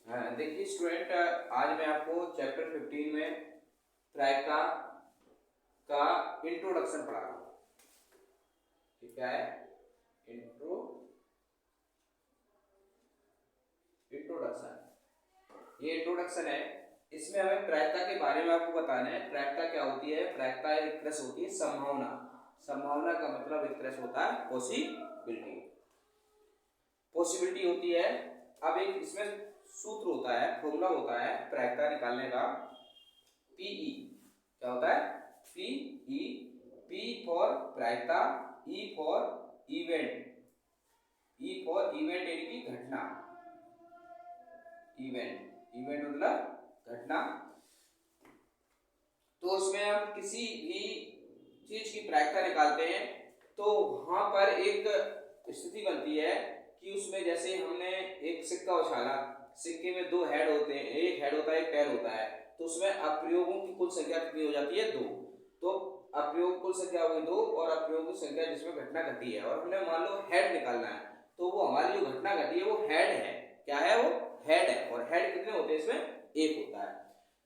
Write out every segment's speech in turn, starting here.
देखिए स्टूडेंट, आज मैं आपको चैप्टर 15 में प्रायिकता का इंट्रोडक्शन पढ़ा रहा हूँ। ठीक है, इंट्रोडक्शन। ये इंट्रोडक्शन है, इसमें हमें प्रायिकता के बारे में आपको बताना है। प्रायिकता क्या होती है? प्रायिकता एक तरह से होती है संभावना। संभावना का मतलब एक तरह से होता है पॉसिबिलिटी। पॉसिबिलिटी होती है। अब एक इसमें सूत्र होता है, फॉर्मूला होता है प्रायिकता निकालने का, पीई। क्या होता है? पीई। पी फॉर प्रायिकता, E for event. E for event यानी कि घटना। इवेंट मतलब घटना। तो उसमें हम किसी भी चीज की प्रायिकता निकालते हैं तो वहां पर एक स्थिति बनती है कि उसमें जैसे हमने एक सिक्का उछाला, सिक्के में दो हेड होते हैं, एक हेड होता है एक टेल होता है, तो उसमें अप्रयोगों की कुल संख्या कितनी हो जाती है? 2। तो अप्रयोग कुल संख्या हुई 2 और अप्रयोग की संख्या जिसमें घटना घटी है, और हमने मान लो हेड निकालना है, तो वो हमारी जो घटना घटी है वो हेड है। क्या है? वो हेड है। और हेड कितने होते हैं? इसमें एक होता है।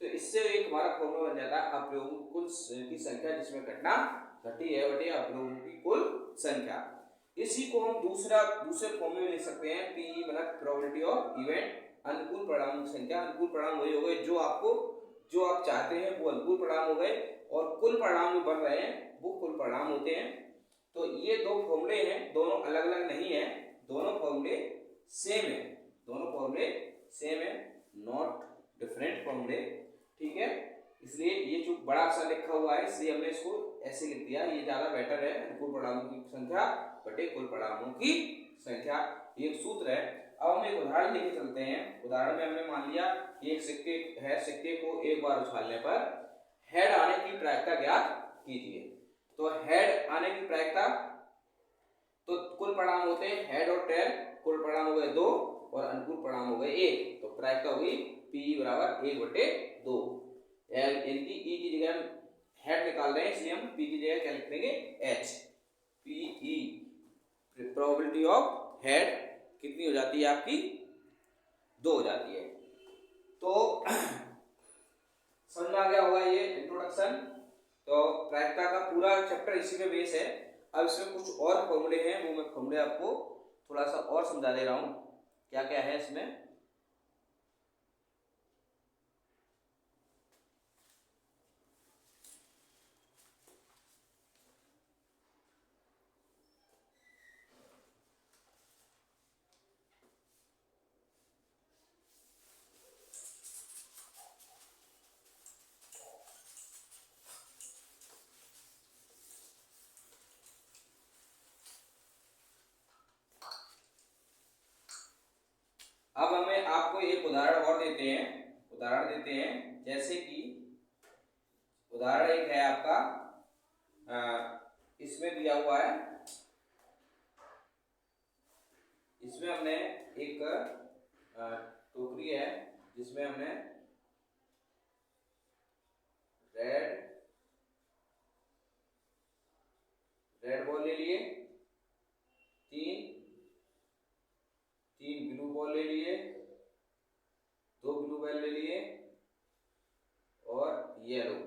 तो इससे एक हमारा फॉर्मूला बन जाता है अप्रयोगों कुल की संख्या जिसमें घटना घटी है बटे अप्रयोगों की कुल संख्या। इसी को हम दूसरे फॉर्मूले में लिख सकते हैं, पी मतलब प्रोबेबिलिटी ऑफ इवेंट। अनुकूल परिणामों की संख्या, अनुकूल परिणाम वही हो गए जो आप चाहते हैं वो अनुकूल परिणाम हो गए, और कुल परिणाम जो बन रहे हैं वो कुल परिणाम होते हैं। तो ये दो फॉर्मूले हैं, दोनों अलग अलग नहीं है, दोनों फॉर्मूले सेम है। दोनों फॉर्मूले सेम है, नॉट डिफरेंट फॉर्मूले। ठीक है, इसलिए ये जो बड़ा अक्षर लिखा हुआ है इसलिए हमने इसको ऐसे लिख दिया, ये ज्यादा बेटर है। अनुकूल परिणामों की संख्या बटे कुल परिणामों की संख्या, ये एक सूत्र है। अब हम एक उदाहरण लेके चलते हैं। उदाहरण में हमने मान लिया कि एक सिक्के है, सिक्के को एक बार उछालने पर हेड आने की प्रायिकता ज्ञात कीजिए। तो हेड आने की प्रायिकता, तो कुल परिणाम होते हैं हेड और टेल, कुल परिणाम हो गए 2 और अनुकूल परिणाम हो गए 1, तो प्रायिकता हुई पी बराबर 1/2। इनकी ई की जगह हम हेड निकाल रहे हैं इसलिए हम पी की जगह क्या लिख देंगे? H. P E probability of head कितनी हो जाती है आपकी? 2 हो जाती है। तो समझ में आ गया होगा ये इंट्रोडक्शन। तो प्रायिकता का पूरा चैप्टर इसी में बेस है। अब इसमें कुछ और फॉर्मूले हैं, वो मैं फॉर्मूले आपको थोड़ा सा और समझा दे रहा हूं क्या क्या है इसमें। अब हमें आपको एक उदाहरण और देते हैं जैसे कि उदाहरण एक है आपका, इसमें दिया हुआ है, इसमें हमने एक टोकरी है जिसमें हमने रेड बॉल ले लिए, तीन ब्लू बॉल ले लिए, 2 ब्लू बॉल ले लिए और येलो।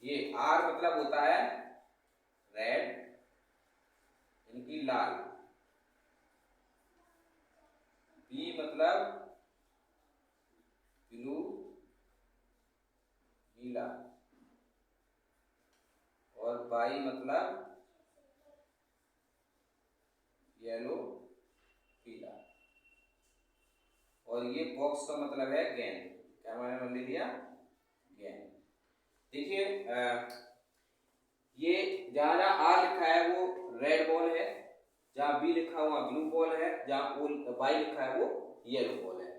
ये आर मतलब होता है रेड यानी कि लाल, बी मतलब ब्लू नीला, और बाई मतलब येलो पीला, और ये बॉक्स का मतलब है गेंद। क्या मैंने ले लिया? गेंद। देखिए ये जहां आर लिखा है वो रेड बॉल है, जहां बी लिखा हुआ ब्लू बॉल है, जहां बाई लिखा है वो येलो बॉल है,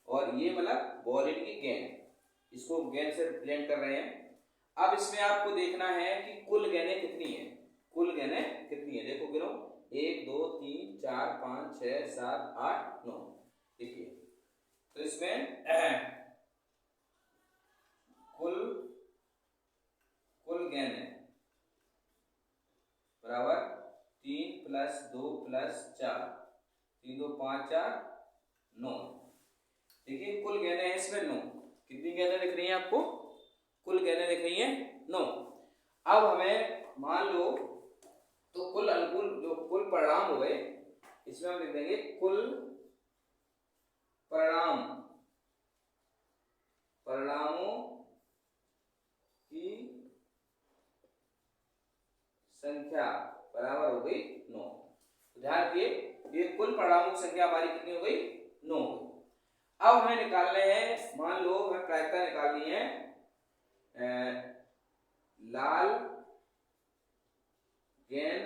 और ये मतलब बॉल इनकी गेंद, इसको गेंद से रिप्रेजेंट कर रहे हैं। अब इसमें आपको देखना है कि कुल गेंदें कितनी है। कुल गेंदें कितनी है देखो, गिनो 1 2 3 4 5 6 7 8 9। देखिए तो इसमें कुल गेंदें प्लस 4, 3 2 5 4 9। देखिए कुल गेंदें हैं इसमें 9। कितनी गेंदें दिख रही हैं आपको? कुल गेंदें दिख रही हैं 9। अब हमें मान लो तो कुल अनुकूल जो कुल परिणाम हो गए, इसमें हम लिख देंगे कुल परिणामों की संख्या बराबर हो गई 9। ध्यान रखिए ये कुल परिणामों की संख्या हमारी कितनी हो गई? 9 हो गई। अब हमें निकालने हैं, मान लो हमें प्रायिकता निकालनी है लाल गेंद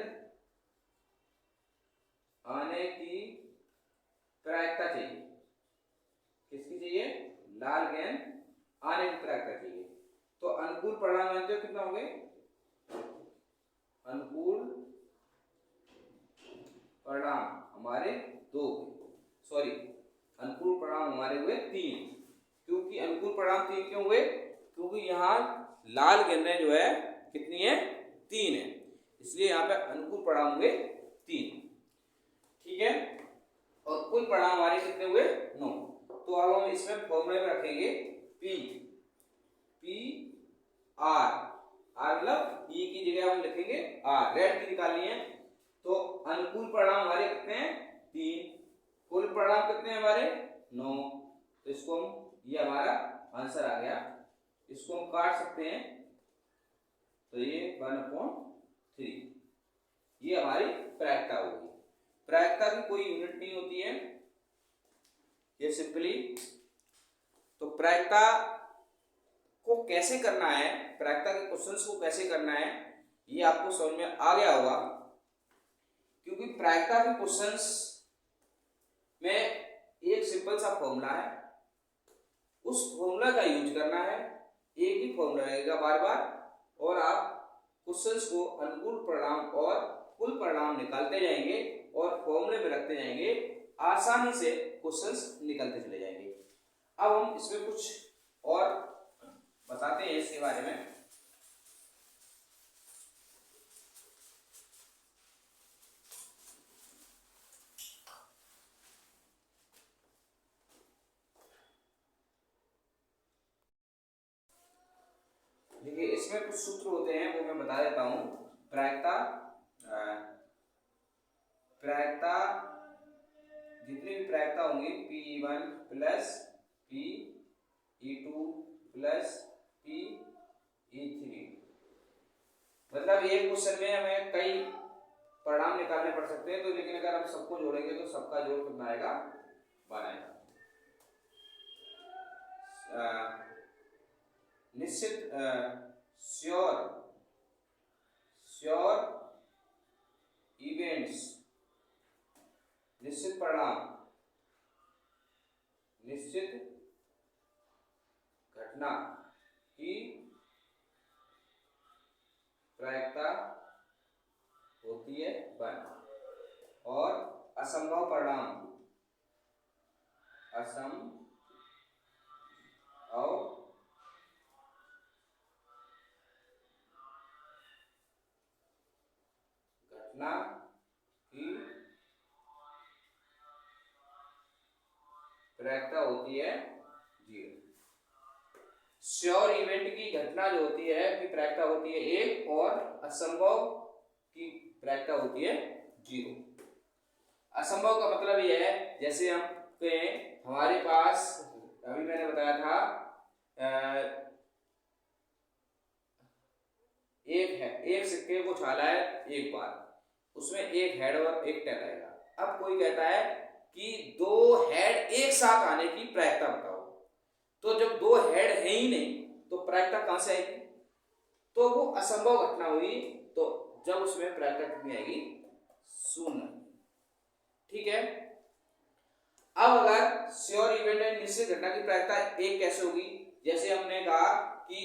आने की प्रायिकता चाहिए। किसकी चाहिए? लाल गेंद आने की प्रायिकता चाहिए। तो अनुकूल परिणाम जानते हो कितना हो गए? अनुकूल परिणाम हमारे 2, सॉरी अनुकूल परिणाम हमारे हुए 3। क्योंकि अनुकूल परिणाम 3 क्यों हुए? क्योंकि यहाँ लाल गेंदें जो है कितनी है? 3 है, इसलिए यहाँ पे अनुकूल परिणाम हुए 3। ठीक है, और कुल परिणाम हमारे कितने हुए? 9। तो अब हम इसमें फॉर्मूले में रखेंगे पी आर, आर मतलब ई की जगह हम लिखेंगे आर। रेड की निकालनी है तो अनुकूल परिणाम हमारे कितने हैं? 3। कुल परिणाम कितने हैं हमारे? 9। तो इसको हम, ये हमारा आंसर आ गया। इसको हम काट सकते हैं तो ये 1/3 ये हमारी प्रायिकता होगी। प्रायिकता की कोई यूनिट नहीं होती है, ये सिंपली। तो प्रायिकता को कैसे करना है, प्रायिकता के क्वेश्चंस को कैसे करना है, ये आपको समझ में आ गया होगा। क्योंकि प्रायिकता के क्वेश्चंस में एक सिंपल सा फॉर्मूला है, उस फॉर्मूला का यूज करना है। एक ही फॉर्मूला रहेगा बार बार, और आप क्वेश्चंस को अनुकूल परिणाम और कुल परिणाम निकालते जाएंगे और फॉर्मूले में रखते जाएंगे। आसानी से क्वेश्चंस निकलते चले जाएंगे। अब हम इसमें कुछ और बताते हैं इसके बारे में। देखिए इसमें कुछ सूत्र होते हैं वो मैं बता देता हूं। प्रायिकता जितनी भी प्रायिकता होंगी P1 plus P(E2) plus P(E3), मतलब एक क्वेश्चन में हमें कई परिणाम निकालने पड़ सकते हैं। तो लेकिन अगर हम सबको जोड़ेंगे तो सबका जोड़ कितना आएगा? 12 आएगा। निश्चित श्योर इवेंट्स, निश्चित परिणाम, निश्चित घटना की प्रायिकता होती है 1, और असंभव परिणाम, असंभव घटना की प्रायिकता होती है 0। श्योर इवेंट की घटना जो होती है की प्रायिकता होती है 1, और असंभव की प्रायिकता होती है 0। असंभव का मतलब यह है, जैसे हम कहें हमारे पास अभी मैंने बताया था एक सिक्के को उछाला है एक बार, उसमें एक हेड और एक टेल आएगा। अब कोई कहता है कि 2 हेड एक साथ आने की प्रायिकता बताओ। तो जब 2 हेड है ही नहीं तो प्रायिकता कहां से आएगी? तो वो असंभव घटना हुई, तो जब उसमें प्रायिकता कितनी आएगी? 0। ठीक है। अब अगर श्योर इवेंट है, निश्चित घटना की प्रायिकता 1 कैसे होगी? जैसे हमने कहा कि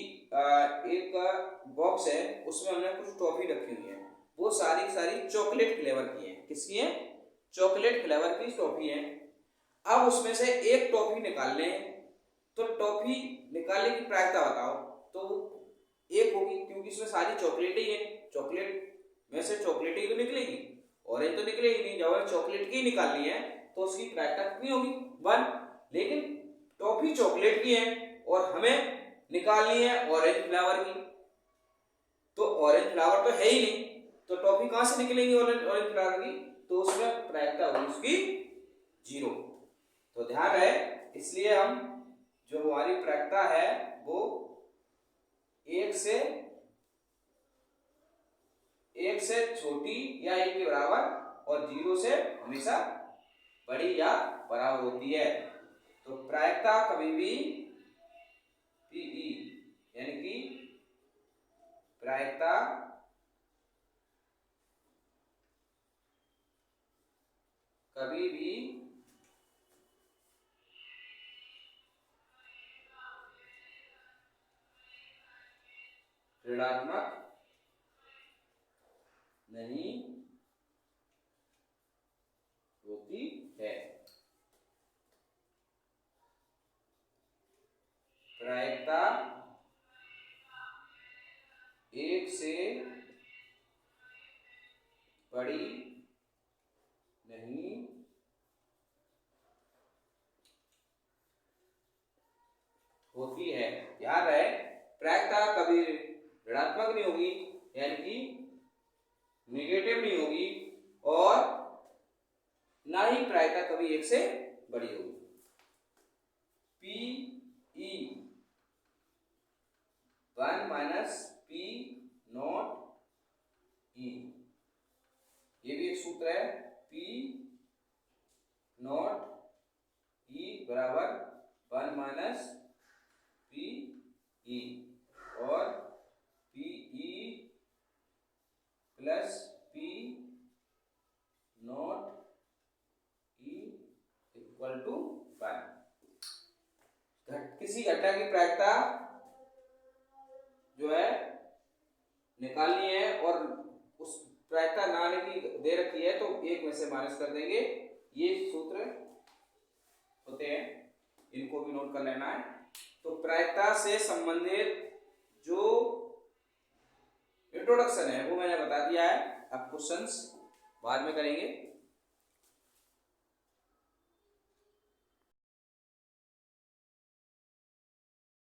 एक बॉक्स है, उसमें हमने कुछ टॉफी रखी हुई है, वो सारी की सारी चॉकलेट फ्लेवर की है। किसकी है? चॉकलेट फ्लेवर की टॉफी है। अब उसमें से एक टॉफी निकालने हैं, तो टॉफी निकालने की प्रायिकता बताओ। तो 1 होगी, क्योंकि इसमें सारी चॉकलेट ही है, चॉकलेट में से चॉकलेट ही तो निकलेगी। ऑरेंज तो निकले ही नहीं, जब चॉकलेट की निकालनी है तो उसकी प्रायिकता कितनी होगी 1। लेकिन टॉफी चॉकलेट की है और हमें निकालनी है ऑरेंज फ्लेवर की, तो ऑरेंज फ्लेवर तो है ही नहीं, तो टॉफी कहां से निकलेगी ऑरेंज फ्लेवर की, तो उसमें प्रायिकता होगी उसकी 0। तो ध्यान रहे, इसलिए हम जो हमारी प्रायिकता है वो 1 से छोटी या 1 के बराबर और 0 से हमेशा बड़ी या बराबर होती है। तो प्रायिकता कभी भी पीई यानी कि प्रायिकता कभी भी ऋणात्मक नहीं होती है। प्रायिकता 1 से बड़ी नहीं होती है। याद रहे, प्रायिकता कभी ऋणात्मक नहीं होगी यानी कि नेगेटिव नहीं होगी, और ना ही प्रायिकता कभी 1 से बड़ी होगी। P E 1 minus P not E, ये भी एक सूत्र है। P नॉट E बराबर 1 माइनस P E, और P E plus P not E equal to 1। किसी घटना की प्रायिकता जो है निकालनी है और उस प्रायिकता ना आने की दे रखी है तो 1 में से माइनस कर देंगे। ये सूत्र होते हैं, इनको भी नोट कर लेना है। तो प्रायिकता से संबंधित जो इंट्रोडक्शन है वो मैंने बता दिया है, अब क्वेश्चंस बाद में करेंगे।